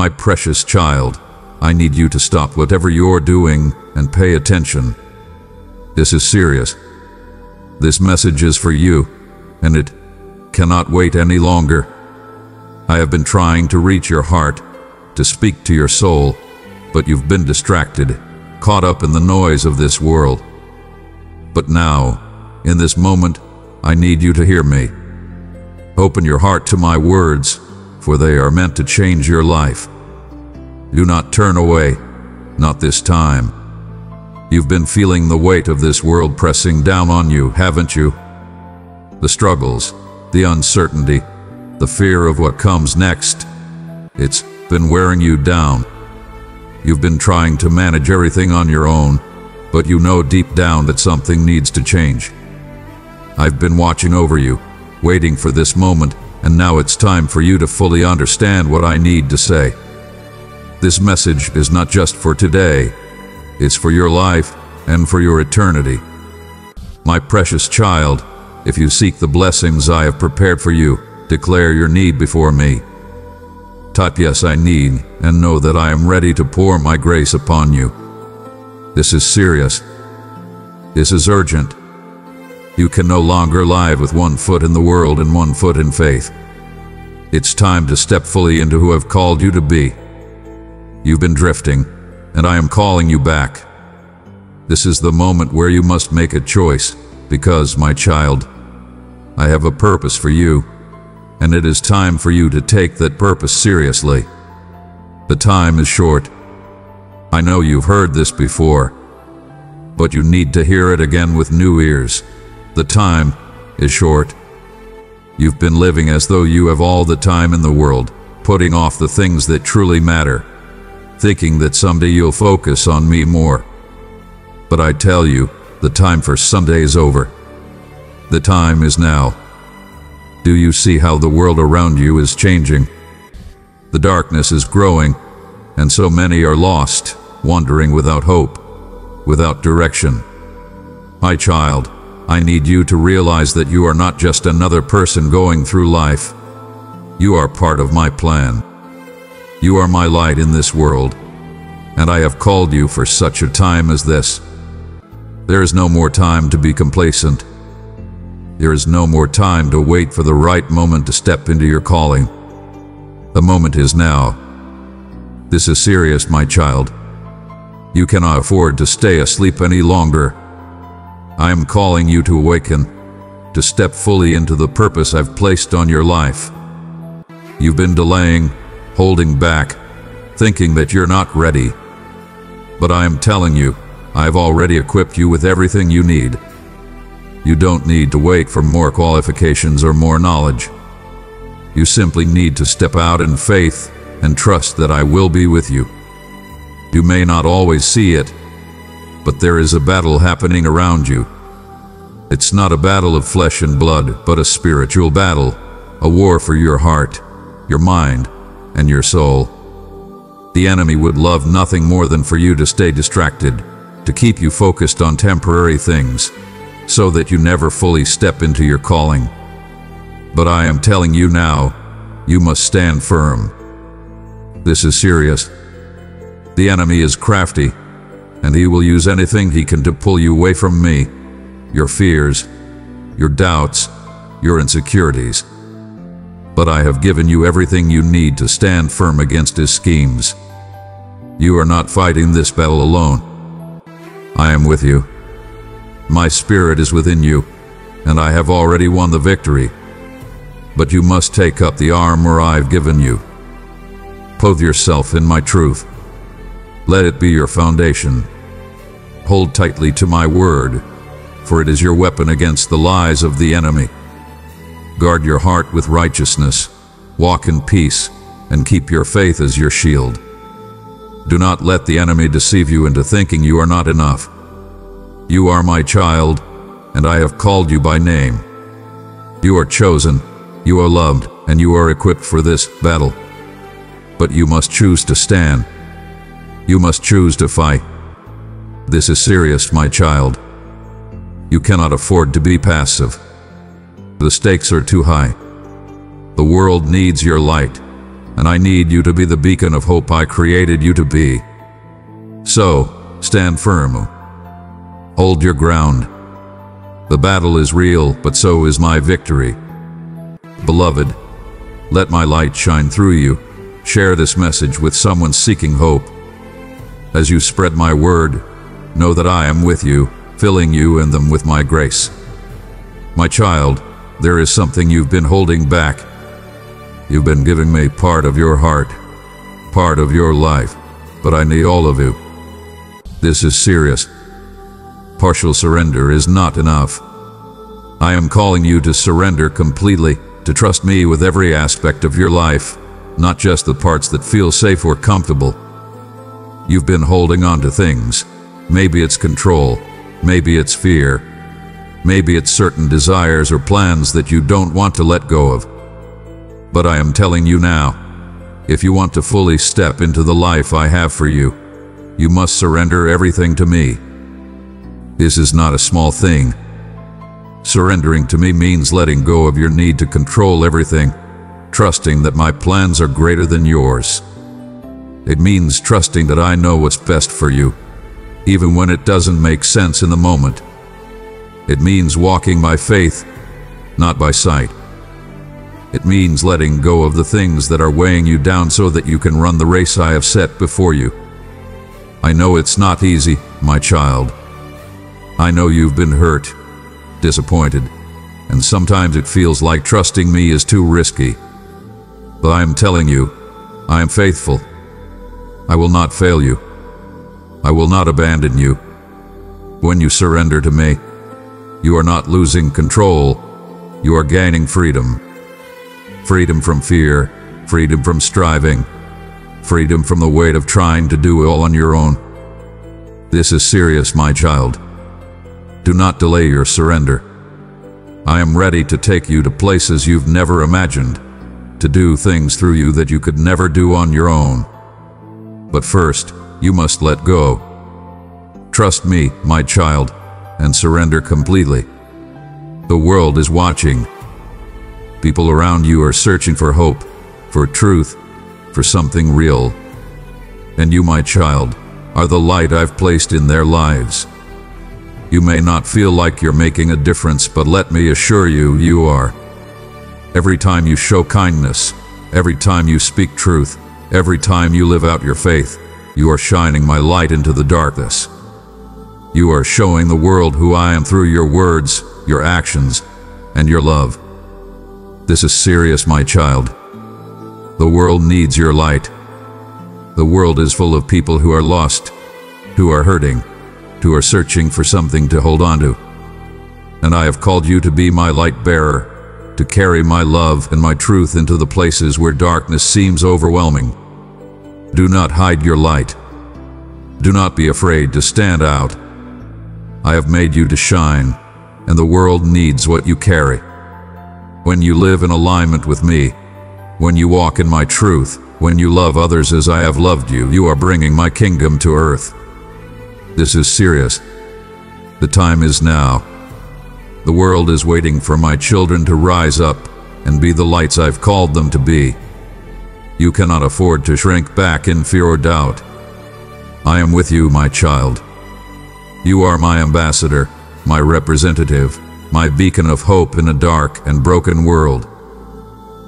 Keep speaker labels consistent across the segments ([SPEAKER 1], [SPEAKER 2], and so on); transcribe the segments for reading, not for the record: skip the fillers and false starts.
[SPEAKER 1] My precious child, I need you to stop whatever you're doing and pay attention. This is serious. This message is for you, and it cannot wait any longer. I have been trying to reach your heart, to speak to your soul, but you've been distracted, caught up in the noise of this world. But now, in this moment, I need you to hear me. Open your heart to my words, for they are meant to change your life. Do not turn away, not this time. You've been feeling the weight of this world pressing down on you, haven't you? The struggles, the uncertainty, the fear of what comes next. It's been wearing you down. You've been trying to manage everything on your own, but you know deep down that something needs to change. I've been watching over you, waiting for this moment, and now it's time for you to fully understand what I need to say. This message is not just for today, it's for your life and for your eternity. My precious child, if you seek the blessings I have prepared for you, declare your need before me. Type yes, I need, and know that I am ready to pour my grace upon you. This is serious. This is urgent. You can no longer live with one foot in the world and one foot in faith. It's time to step fully into who I've called you to be. You've been drifting, and I am calling you back. This is the moment where you must make a choice, because, my child, I have a purpose for you, and it is time for you to take that purpose seriously. The time is short. I know you've heard this before, but you need to hear it again with new ears. The time is short. You've been living as though you have all the time in the world, putting off the things that truly matter, thinking that someday you'll focus on me more. But I tell you, the time for someday is over. The time is now. Do you see how the world around you is changing? The darkness is growing, and so many are lost, wandering without hope, without direction. My child, I need you to realize that you are not just another person going through life. You are part of my plan. You are my light in this world, and I have called you for such a time as this. There is no more time to be complacent. There is no more time to wait for the right moment to step into your calling. The moment is now. This is serious, my child. You cannot afford to stay asleep any longer. I am calling you to awaken, to step fully into the purpose I've placed on your life. You've been delaying, holding back, thinking that you're not ready. But I am telling you, I've already equipped you with everything you need. You don't need to wait for more qualifications or more knowledge. You simply need to step out in faith and trust that I will be with you. You may not always see it, but there is a battle happening around you. It's not a battle of flesh and blood, but a spiritual battle, a war for your heart, your mind, and your soul. The enemy would love nothing more than for you to stay distracted, to keep you focused on temporary things, so that you never fully step into your calling. But I am telling you now, you must stand firm. This is serious. The enemy is crafty, and he will use anything he can to pull you away from me, your fears, your doubts, your insecurities. But I have given you everything you need to stand firm against his schemes. You are not fighting this battle alone. I am with you. My spirit is within you, and I have already won the victory. But you must take up the armor I've given you. Clothe yourself in my truth. Let it be your foundation. Hold tightly to my word, for it is your weapon against the lies of the enemy. Guard your heart with righteousness, walk in peace, and keep your faith as your shield. Do not let the enemy deceive you into thinking you are not enough. You are my child, and I have called you by name. You are chosen, you are loved, and you are equipped for this battle. But you must choose to stand. You must choose to fight. This is serious, my child. You cannot afford to be passive. The stakes are too high. The world needs your light, and I need you to be the beacon of hope I created you to be. So, stand firm. Hold your ground. The battle is real, but so is my victory. Beloved, let my light shine through you. Share this message with someone seeking hope. As you spread my word, know that I am with you, filling you and them with my grace. My child, there is something you've been holding back. You've been giving me part of your heart, part of your life, but I need all of you. This is serious. Partial surrender is not enough. I am calling you to surrender completely, to trust me with every aspect of your life, not just the parts that feel safe or comfortable. You've been holding on to things. Maybe it's control, maybe it's fear, maybe it's certain desires or plans that you don't want to let go of. But I am telling you now, if you want to fully step into the life I have for you, you must surrender everything to me. This is not a small thing. Surrendering to me means letting go of your need to control everything, trusting that my plans are greater than yours. It means trusting that I know what's best for you, even when it doesn't make sense in the moment. It means walking by faith, not by sight. It means letting go of the things that are weighing you down so that you can run the race I have set before you. I know it's not easy, my child. I know you've been hurt, disappointed, and sometimes it feels like trusting me is too risky. But I am telling you, I am faithful. I will not fail you. I will not abandon you. When you surrender to me, you are not losing control, you are gaining freedom. Freedom from fear, freedom from striving, freedom from the weight of trying to do it all on your own. This is serious, my child. Do not delay your surrender. I am ready to take you to places you've never imagined, to do things through you that you could never do on your own. But first, you must let go. Trust me, my child, and surrender completely. The world is watching. People around you are searching for hope, for truth, for something real. And you, my child, are the light I've placed in their lives. You may not feel like you're making a difference, but let me assure you, you are. Every time you show kindness, every time you speak truth, every time you live out your faith, you are shining my light into the darkness. You are showing the world who I am through your words, your actions, and your love. This is serious, my child. The world needs your light. The world is full of people who are lost, who are hurting, who are searching for something to hold on to. And I have called you to be my light bearer, to carry my love and my truth into the places where darkness seems overwhelming. Do not hide your light. Do not be afraid to stand out. I have made you to shine, and the world needs what you carry. When you live in alignment with me, when you walk in my truth, when you love others as I have loved you, you are bringing my kingdom to earth. This is serious. The time is now. The world is waiting for my children to rise up and be the lights I've called them to be. You cannot afford to shrink back in fear or doubt. I am with you, my child. You are my ambassador, my representative, my beacon of hope in a dark and broken world.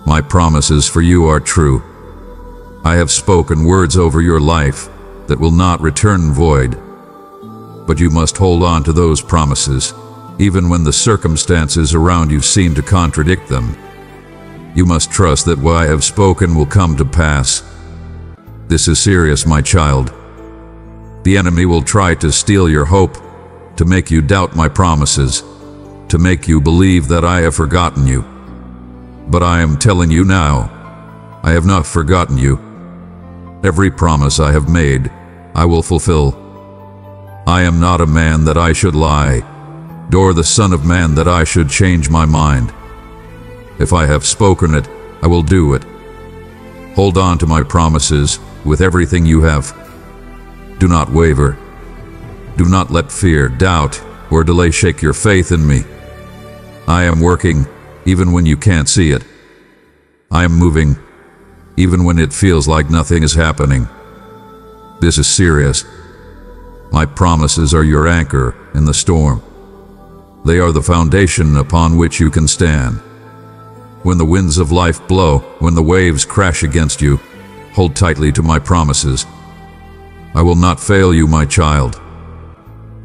[SPEAKER 1] My promises for you are true. I have spoken words over your life that will not return void. But you must hold on to those promises, even when the circumstances around you seem to contradict them. You must trust that what I have spoken will come to pass. This is serious, my child. The enemy will try to steal your hope, to make you doubt my promises, to make you believe that I have forgotten you. But I am telling you now, I have not forgotten you. Every promise I have made, I will fulfill. I am not a man that I should lie, nor the son of man that I should change my mind. If I have spoken it, I will do it. Hold on to my promises with everything you have. Do not waver. Do not let fear, doubt, or delay shake your faith in me. I am working even when you can't see it. I am moving even when it feels like nothing is happening. This is serious. My promises are your anchor in the storm. They are the foundation upon which you can stand. When the winds of life blow, when the waves crash against you, hold tightly to my promises. I will not fail you, my child.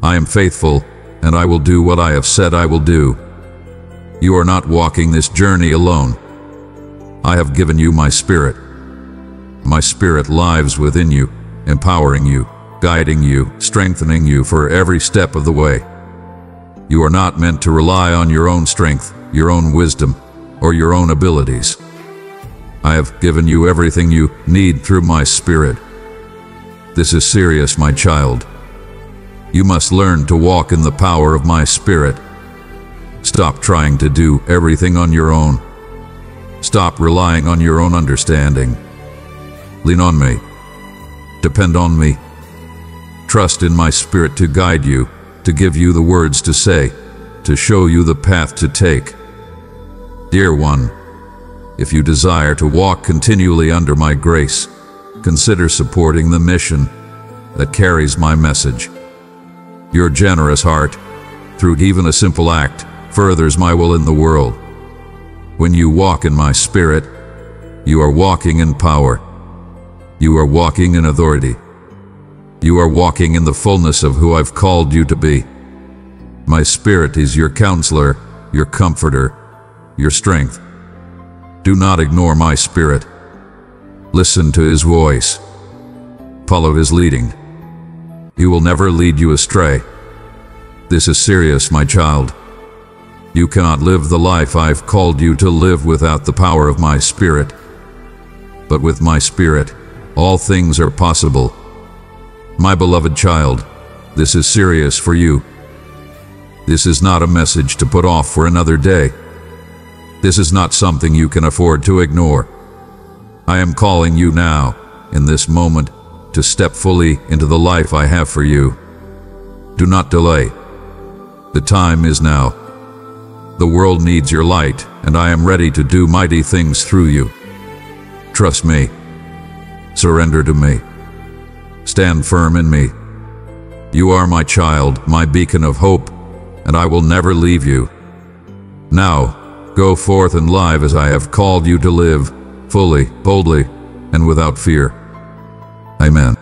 [SPEAKER 1] I am faithful, and I will do what I have said I will do. You are not walking this journey alone. I have given you my Spirit. My Spirit lives within you, empowering you, guiding you, strengthening you for every step of the way. You are not meant to rely on your own strength, your own wisdom, or your own abilities. I have given you everything you need through my Spirit. This is serious, my child. You must learn to walk in the power of my Spirit. Stop trying to do everything on your own. Stop relying on your own understanding. Lean on me. Depend on me. Trust in my Spirit to guide you, to give you the words to say, to show you the path to take. Dear one, if you desire to walk continually under my grace, consider supporting the mission that carries my message. Your generous heart, through even a simple act, furthers my will in the world. When you walk in my Spirit, you are walking in power. You are walking in authority. You are walking in the fullness of who I've called you to be. My Spirit is your counselor, your comforter, your strength. Do not ignore my Spirit. Listen to His voice. Follow His leading. He will never lead you astray. This is serious, my child. You cannot live the life I've called you to live without the power of my Spirit. But with my Spirit, all things are possible. My beloved child, this is serious for you. This is not a message to put off for another day. This is not something you can afford to ignore. I am calling you now, in this moment, to step fully into the life I have for you. Do not delay. The time is now. The world needs your light, and I am ready to do mighty things through you. Trust me. Surrender to me. Stand firm in me. You are my child, my beacon of hope, and I will never leave you. Now, go forth and live as I have called you to live, fully, boldly, and without fear. Amen.